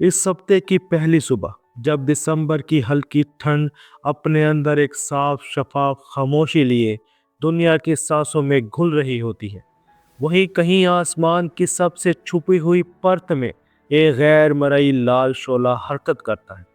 इस हफ्ते की पहली सुबह जब दिसंबर की हल्की ठंड अपने अंदर एक साफ शफाफ खामोशी लिए दुनिया की सांसों में घुल रही होती है, वहीं कहीं आसमान की सबसे छुपी हुई परत में एक गैर मरई लाल शोला हरकत करता है।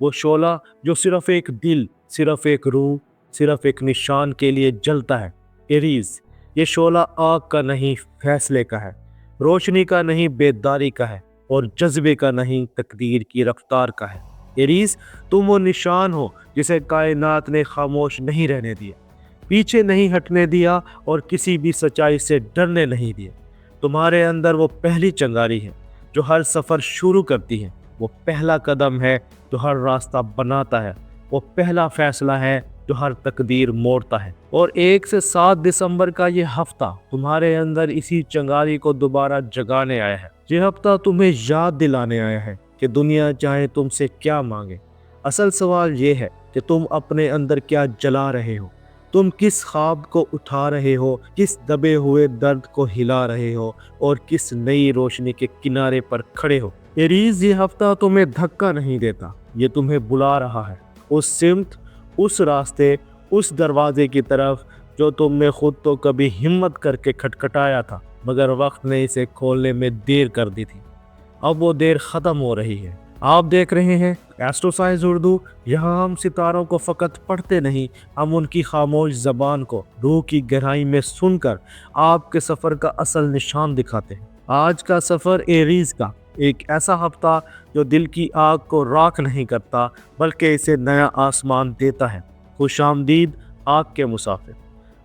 वो शोला जो सिर्फ एक दिल, सिर्फ एक रूह, सिर्फ एक निशान के लिए जलता है। एरीज, ये शोला आग का नहीं, फैसले का है। रोशनी का नहीं, बेदारी का है। और जज्बे का नहीं, तकदीर की रफ्तार का है। एरीज, तुम वो निशान हो जिसे कायनात ने खामोश नहीं रहने दिया, पीछे नहीं हटने दिया और किसी भी सच्चाई से डरने नहीं दिया। तुम्हारे अंदर वो पहली चंगारी है जो हर सफ़र शुरू करती है। वो पहला कदम है जो हर रास्ता बनाता है। वो पहला फैसला है जो हर तकदीर मोड़ता है। और 1 से 7 दिसंबर का ये हफ्ता तुम्हारे अंदर इसी चंगारी को दोबारा जगाने आया है। ये हफ्ता तुम्हें याद दिलाने आया है कि दुनिया चाहे तुमसे क्या मांगे, असल सवाल ये है कि तुम अपने अंदर क्या जला रहे हो। तुम किस ख्वाब को उठा रहे हो, किस दबे हुए दर्द को हिला रहे हो और किस नई रोशनी के किनारे पर खड़े हो। एरीज, ये हफ्ता तुम्हें धक्का नहीं देता, ये तुम्हें बुला रहा है उस सिमत, उस रास्ते, उस दरवाजे की तरफ जो तुमने खुद तो कभी हिम्मत करके खटखटाया था, मगर वक्त ने इसे खोलने में देर कर दी थी। अब वो देर ख़त्म हो रही है। आप देख रहे हैं एस्ट्रोसाइंस उर्दू। यहाँ हम सितारों को फ़कत पढ़ते नहीं, हम उनकी खामोश ज़बान को रूह की गहराई में सुनकर आपके सफ़र का असल निशान दिखाते हैं। आज का सफ़र एरीज़ का, एक ऐसा हफ्ता जो दिल की आग को राख नहीं करता बल्कि इसे नया आसमान देता है। खुशामदीद आग के मुसाफिर।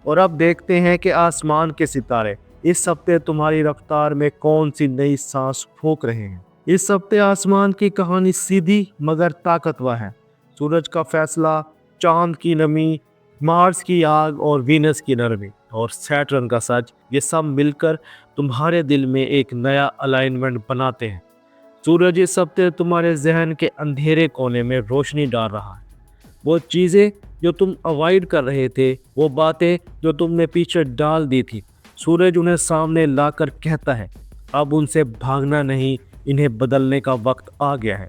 और अब देखते हैं कि आसमान के सितारे इस हफ्ते तुम्हारी रफ्तार में कौन सी नई सांस फूंक रहे हैं। इस हफ्ते आसमान की कहानी सीधी मगर ताकतवर है। सूरज का फैसला, चांद की नमी, मार्स की आग और वीनस की नरमी और सैटर्न का सच, ये सब मिलकर तुम्हारे दिल में एक नया अलाइनमेंट बनाते हैं। सूरज इस हफ्ते तुम्हारे जहन के अंधेरे कोने में रोशनी डाल रहा है। वो चीज़ें जो तुम अवॉइड कर रहे थे, वो बातें जो तुमने पीछे डाल दी थी, सूरज उन्हें सामने लाकर कहता है अब उनसे भागना नहीं, इन्हें बदलने का वक्त आ गया है।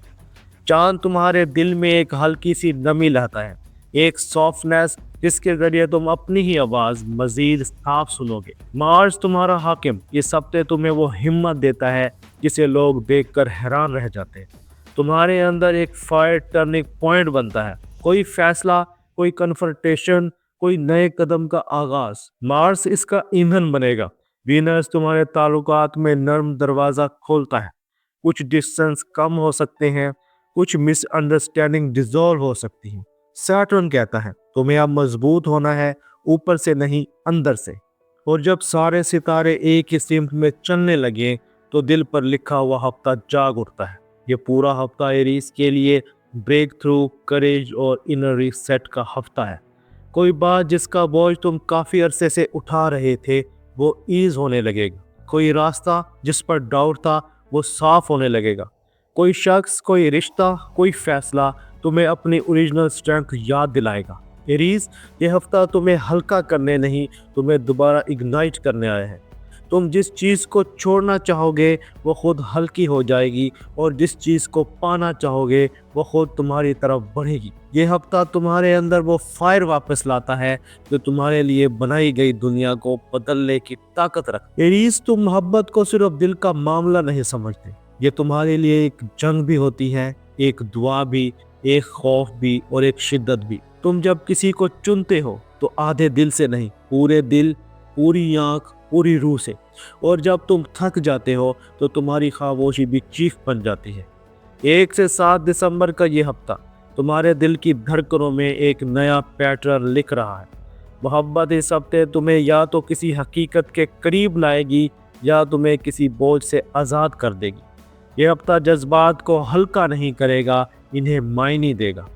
चांद तुम्हारे दिल में एक हल्की सी नमी लाता है, एक सॉफ्टनेस जिसके जरिए तुम अपनी ही आवाज़ मज़ीद साफ सुनोगे। मार्स तुम्हारा हाकिम इस हफ्ते तुम्हें वो हिम्मत देता है जिसे लोग देखकर हैरान रह जाते हैं। तुम्हारे अंदर एक फायर टर्निंग पॉइंट बनता है, कोई फैसला, कोई कन्फ्रंटेशन, कोई नए कदम का आगाज। मार्स इसका ईंधन बनेगा। वीनस तुम्हारे ताल्लुकात में नर्म दरवाज़ा खोलता है। कुछ डिस्टेंस कम हो सकते हैं, कुछ मिसअंडरस्टैंडिंग डिसॉल्व हो सकती है। सैटर्न कहता है तुम्हें अब मजबूत होना है, ऊपर से नहीं, अंदर से। और जब सारे सितारे एक ही सिमत में चलने लगे तो दिल पर लिखा हुआ हफ्ता जाग उठता है। ये पूरा हफ्ता एरीज के लिए ब्रेक थ्रू, करेज और इनर रीसेट का हफ्ता है। कोई बात जिसका बोझ तुम काफ़ी अरसे से उठा रहे थे वो ईज होने लगेगा। कोई रास्ता जिस पर डाउट था वो साफ होने लगेगा। कोई शख्स, कोई रिश्ता, कोई फैसला तुम्हें अपनी ओरिजिनल स्ट्रेंथ याद दिलाएगा। एरीज, ये हफ्ता तुम्हें हल्का करने नहीं, तुम्हें दोबारा इग्नाइट करने आया है। तुम जिस चीज़ को छोड़ना चाहोगे वो खुद हल्की हो जाएगी और जिस चीज़ को पाना चाहोगे वो खुद तुम्हारी तरफ बढ़ेगी। ये हफ्ता तुम्हारे अंदर वो फायर वापस लाता है जो तुम्हारे लिए बनाई गई दुनिया को बदलने की ताकत रखती है। एरीज, तुम मोहब्बत को सिर्फ दिल का मामला नहीं समझते, ये तुम्हारे लिए एक जंग भी होती है, एक दुआ भी, एक खौफ भी और एक शिद्दत भी। तुम जब किसी को चुनते हो तो आधे दिल से नहीं, पूरे दिल, पूरी आँख, पूरी रूह से। और जब तुम थक जाते हो तो तुम्हारी खामोशी भी चीख बन जाती है। 1 से 7 दिसंबर का ये हफ्ता तुम्हारे दिल की धड़कनों में एक नया पैटर्न लिख रहा है। मोहब्बत इस हफ्ते तुम्हें या तो किसी हकीकत के करीब लाएगी या तुम्हें किसी बोझ से आज़ाद कर देगी। ये हफ्ता जज्बात को हल्का नहीं करेगा, इन्हें मायने देगा।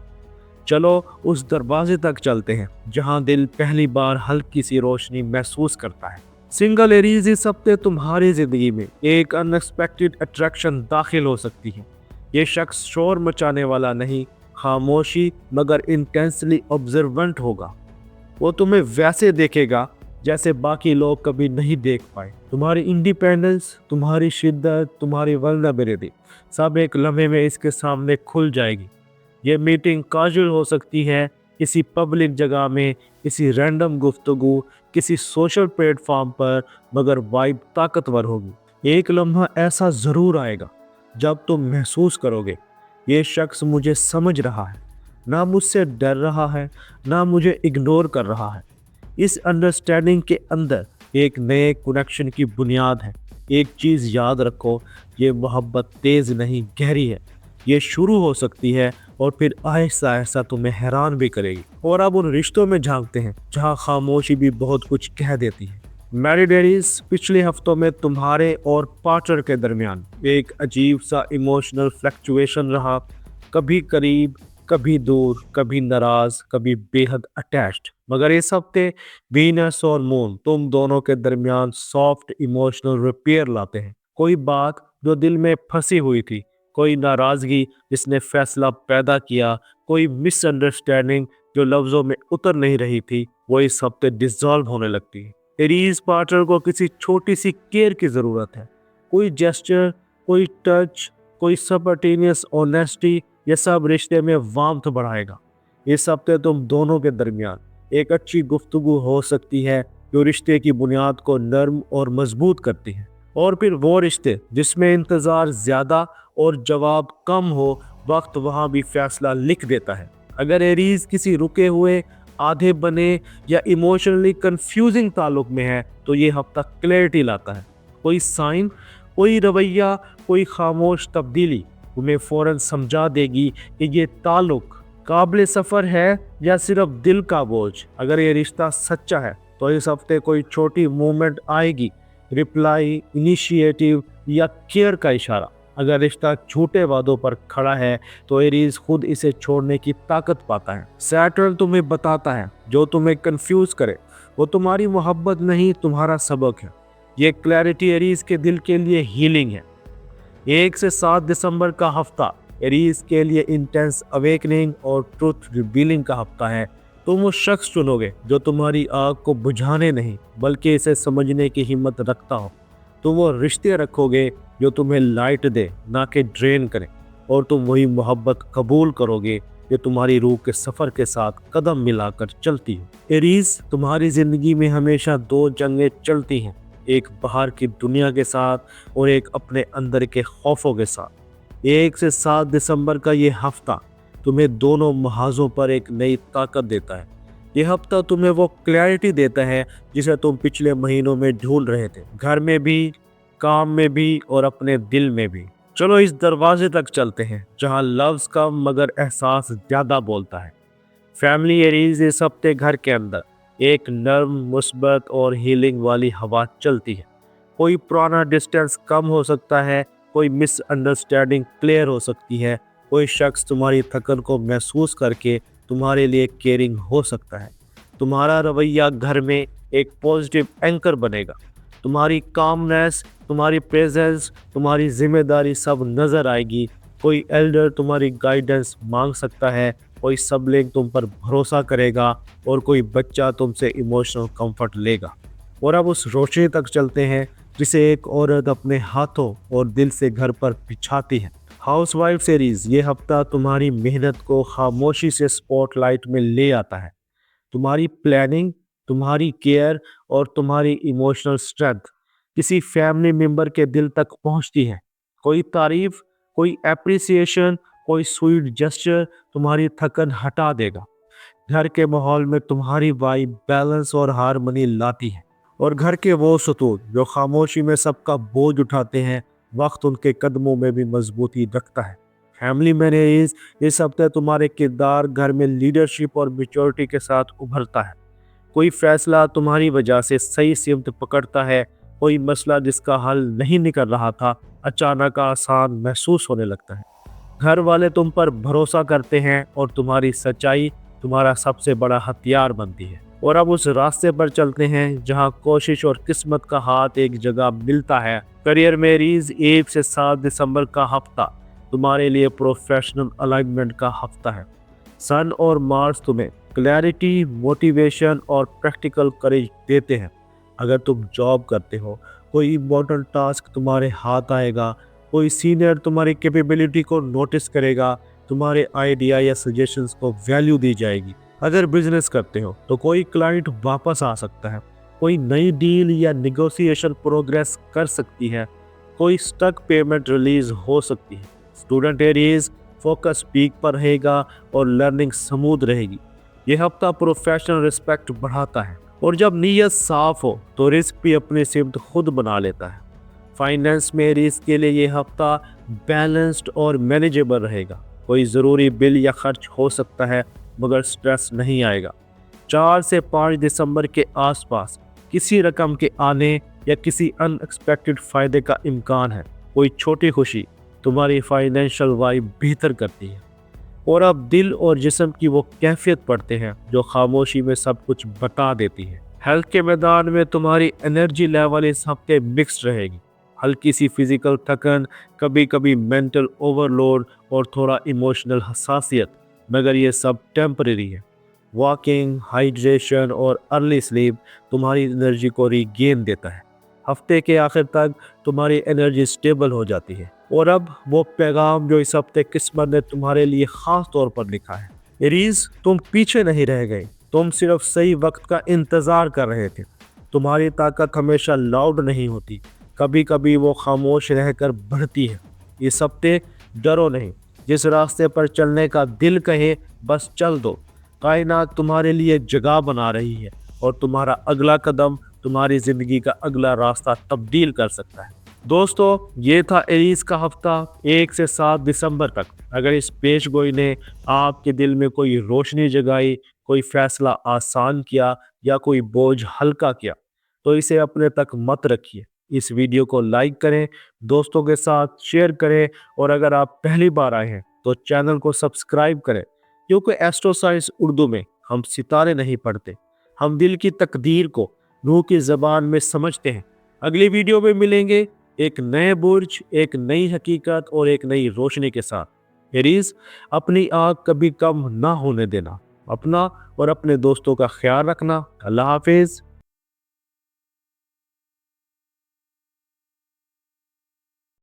चलो उस दरवाजे तक चलते हैं जहां दिल पहली बार हल्की सी रोशनी महसूस करता है। सिंगल एरीज, इस हफ्ते तुम्हारी जिंदगी में एक अनएक्सपेक्टेड अट्रैक्शन दाखिल हो सकती है। ये शख्स शोर मचाने वाला नहीं, खामोशी मगर इंटेंसली ऑब्जर्वेंट होगा। वो तुम्हें वैसे देखेगा जैसे बाकी लोग कभी नहीं देख पाए। तुम्हारी इंडिपेंडेंस, तुम्हारी शिद्दत, तुम्हारी वल्नरेबिलिटी सब एक लम्हे में इसके सामने खुल जाएगी। ये मीटिंग काजुअल हो सकती है, किसी पब्लिक जगह में, किसी रैंडम गुफ्तगू, किसी सोशल प्लेटफॉर्म पर, मगर वाइब ताकतवर होगी। एक लम्हा ऐसा ज़रूर आएगा जब तुम महसूस करोगे ये शख्स मुझे समझ रहा है, ना मुझसे डर रहा है, ना मुझे इग्नोर कर रहा है। इस अंडरस्टैंडिंग के अंदर एक नए कनेक्शन की बुनियाद है। एक चीज़ याद रखो, ये मोहब्बत तेज़ नहीं, गहरी है। ये शुरू हो सकती है और फिर आहिस्ता आहिस्ता तुम्हें हैरान भी करेगी। और अब उन रिश्तों में झांकते हैं जहां खामोशी भी बहुत कुछ कह देती है। मैरिड एरीज, पिछले हफ्तों में तुम्हारे और पार्टनर के दरमियान एक अजीब सा इमोशनल फ्लक्चुएशन रहा। कभी करीब, कभी दूर, कभी नाराज, कभी बेहद अटैच्ड। मगर इस हफ्ते वीनस और मून तुम दोनों के दरमियान सॉफ्ट इमोशनल रिपेयर लाते हैं। कोई बात जो दिल में फंसी हुई थी, कोई नाराजगी जिसने फैसला पैदा किया, कोई मिसअंडरस्टैंडिंग जो लफ्जों में उतर नहीं रही थी, वो इस हफ्ते डिसॉल्व होने लगती है। एरीज पार्टनर को किसी छोटी सी केयर की जरूरत है। कोई जेस्चर, कोई टच, कोई सबर्टेनियस ऑनेस्टी, ये सब रिश्ते में वार्मथ बढ़ाएगा। इस हफ्ते तुम दोनों के दरमियान एक अच्छी गुफ्तगू हो सकती है जो रिश्ते की बुनियाद को नर्म और मजबूत करती है। और फिर वो रिश्ते जिसमें इंतज़ार ज़्यादा और जवाब कम हो, वक्त वहाँ भी फैसला लिख देता है। अगर एरीज किसी रुके हुए, आधे बने या इमोशनली कंफ्यूजिंग ताल्लुक में है, तो ये हफ्ता क्लैरिटी लाता है। कोई साइन, कोई रवैया, कोई खामोश तब्दीली तुम्हें फ़ौरन समझा देगी कि ये ताल्लुक काबिल सफ़र है या सिर्फ दिल का बोझ। अगर ये रिश्ता सच्चा है तो इस हफ्ते कोई छोटी मूवमेंट आएगी, रिप्लाई, इनिशिएटिव या केयर का इशारा। अगर रिश्ता झूठे वादों पर खड़ा है तो एरीज खुद इसे छोड़ने की ताकत पाता है। सैटर्न तुम्हें बताता है जो तुम्हें कंफ्यूज करे वो तुम्हारी मोहब्बत नहीं, तुम्हारा सबक है। ये क्लैरिटी एरीज के दिल के लिए हीलिंग है। 1 से 7 दिसंबर का हफ्ता एरीज के लिए इंटेंस अवेकनिंग और ट्रुथ रिवीलिंग का हफ्ता है। तुम वो शख्स चुनोगे जो तुम्हारी आग को बुझाने नहीं बल्कि इसे समझने की हिम्मत रखता हो। तुम वो रिश्ते रखोगे जो तुम्हें लाइट दे, ना कि ड्रेन करे। और तुम वही मोहब्बत कबूल करोगे जो तुम्हारी रूह के सफ़र के साथ कदम मिलाकर चलती है। एरीज, तुम्हारी ज़िंदगी में हमेशा 2 जंगें चलती हैं, एक बाहर की दुनिया के साथ और एक अपने अंदर के खौफों के साथ। 1 से 7 दिसंबर का ये हफ्ता तुम्हें दोनों महाजों पर एक नई ताकत देता है। ये हफ्ता तुम्हें वो क्लैरिटी देता है जिसे तुम पिछले महीनों में ढूंढ रहे थे, घर में भी, काम में भी और अपने दिल में भी। चलो इस दरवाजे तक चलते हैं जहां लफ्ज़ कम मगर एहसास ज़्यादा बोलता है। फैमिली एरीज, इस हफ्ते घर के अंदर एक नर्म, मुस्बत और हीलिंग वाली हवा चलती है। कोई पुराना डिस्टेंस कम हो सकता है, कोई मिसअंडरस्टैंडिंग क्लियर हो सकती है, कोई शख्स तुम्हारी थकन को महसूस करके तुम्हारे लिए केयरिंग हो सकता है। तुम्हारा रवैया घर में एक पॉजिटिव एंकर बनेगा। तुम्हारी कामनेस, तुम्हारी प्रेजेंस, तुम्हारी जिम्मेदारी सब नज़र आएगी। कोई एल्डर तुम्हारी गाइडेंस मांग सकता है, कोई सबलिंग तुम पर भरोसा करेगा और कोई बच्चा तुमसे इमोशनल कंफर्ट लेगा। और अब उस रोशनी तक चलते हैं जिसे एक औरत अपने हाथों और दिल से घर पर बिछाती है। हाउसवाइफ सीरीज, ये हफ्ता तुम्हारी मेहनत को खामोशी से स्पॉटलाइट में ले आता है। तुम्हारी प्लानिंग, तुम्हारी केयर और तुम्हारी इमोशनल स्ट्रेंथ किसी फैमिली मेंबर के दिल तक पहुंचती है। कोई तारीफ, कोई एप्रिसिएशन, कोई स्वीट जेस्चर तुम्हारी थकन हटा देगा। घर के माहौल में तुम्हारी वाइब बैलेंस और हार्मनी लाती है। और घर के वो सतून जो खामोशी में सबका बोझ उठाते हैं, वक्त उनके कदमों में भी मजबूती रखता है। फैमिली मैनेज, इस हफ्ते तुम्हारे किरदार घर में लीडरशिप और मैच्योरिटी के साथ उभरता है। कोई फैसला तुम्हारी वजह से सही सिमत पकड़ता है, कोई मसला जिसका हल नहीं निकल रहा था अचानक आसान महसूस होने लगता है। घर वाले तुम पर भरोसा करते हैं और तुम्हारी सच्चाई तुम्हारा सबसे बड़ा हथियार बनती है। और अब उस रास्ते पर चलते हैं जहां कोशिश और किस्मत का हाथ एक जगह मिलता है। करियर में एरीज, 1 से 7 दिसंबर का हफ्ता तुम्हारे लिए प्रोफेशनल अलाइनमेंट का हफ्ता है। सन और मार्स तुम्हें क्लैरिटी, मोटिवेशन और प्रैक्टिकल करेज देते हैं। अगर तुम जॉब करते हो, कोई इम्पोर्टेंट टास्क तुम्हारे हाथ आएगा, कोई सीनियर तुम्हारी कैपेबिलिटी को नोटिस करेगा, तुम्हारे आइडिया या सजेशंस को वैल्यू दी जाएगी। अगर बिजनेस करते हो तो कोई क्लाइंट वापस आ सकता है, कोई नई डील या निगोशिएशन प्रोग्रेस कर सकती है, कोई स्टक पेमेंट रिलीज हो सकती है। स्टूडेंट एरियाज फोकस पीक पर रहेगा और लर्निंग स्मूथ रहेगी। यह हफ्ता प्रोफेशनल रिस्पेक्ट बढ़ाता है और जब नीयत साफ हो तो रिस्क भी अपनी सिमत खुद बना लेता है। फाइनेंस में रिस्क के लिए यह हफ्ता बैलेंस्ड और मैनेजेबल रहेगा। कोई ज़रूरी बिल या खर्च हो सकता है मगर स्ट्रेस नहीं आएगा। 4 से 5 दिसंबर के आसपास किसी रकम के आने या किसी अनएक्सपेक्टेड फ़ायदे का इम्कान है। कोई छोटी खुशी तुम्हारी फाइनेंशियल वाइब बेहतर करती है। और अब दिल और जिस्म की वो कैफियत पढ़ते हैं जो खामोशी में सब कुछ बता देती है। हेल्थ के मैदान में तुम्हारी एनर्जी लेवल इस हफ्ते मिक्स्ड रहेगी। हल्की सी फिजिकल थकन, कभी कभी मेंटल ओवरलोड और थोड़ा इमोशनल हसासियत, मगर ये सब टेम्परेरी है। वॉकिंग, हाइड्रेशन और अर्ली स्लीप तुम्हारी एनर्जी को रीगेन देता है। हफ्ते के आखिर तक तुम्हारी एनर्जी स्टेबल हो जाती है। और अब वो पैगाम जो इस हफ्ते किस्मत ने तुम्हारे लिए खास तौर पर लिखा है। एरीज, तुम पीछे नहीं रह गए, तुम सिर्फ सही वक्त का इंतजार कर रहे थे। तुम्हारी ताकत हमेशा लाउड नहीं होती, कभी कभी वो खामोश रहकर बढ़ती है। इस हफ्ते डरो नहीं, जिस रास्ते पर चलने का दिल कहे बस चल दो। कायनात तुम्हारे लिए जगह बना रही है और तुम्हारा अगला कदम तुम्हारी जिंदगी का अगला रास्ता तब्दील कर सकता है। दोस्तों, ये था एरीज का हफ्ता 1 से 7 दिसंबर तक। अगर इस पेश गोई ने आपके दिल में कोई रोशनी जगाई, कोई फैसला आसान किया या कोई बोझ हल्का किया, तो इसे अपने तक मत रखिए। इस वीडियो को लाइक करें, दोस्तों के साथ शेयर करें और अगर आप पहली बार आए हैं तो चैनल को सब्सक्राइब करें, क्योंकि एस्ट्रो साइंस उर्दू में हम सितारे नहीं पढ़ते, हम दिल की तकदीर को रूह की ज़बान में समझते हैं। अगली वीडियो में मिलेंगे एक नए बुर्ज, एक नई हकीकत और एक नई रोशनी के साथ। एरीज, अपनी आग कभी कम ना होने देना, अपना और अपने दोस्तों का ख्याल रखना। अल्लाह हाफिज।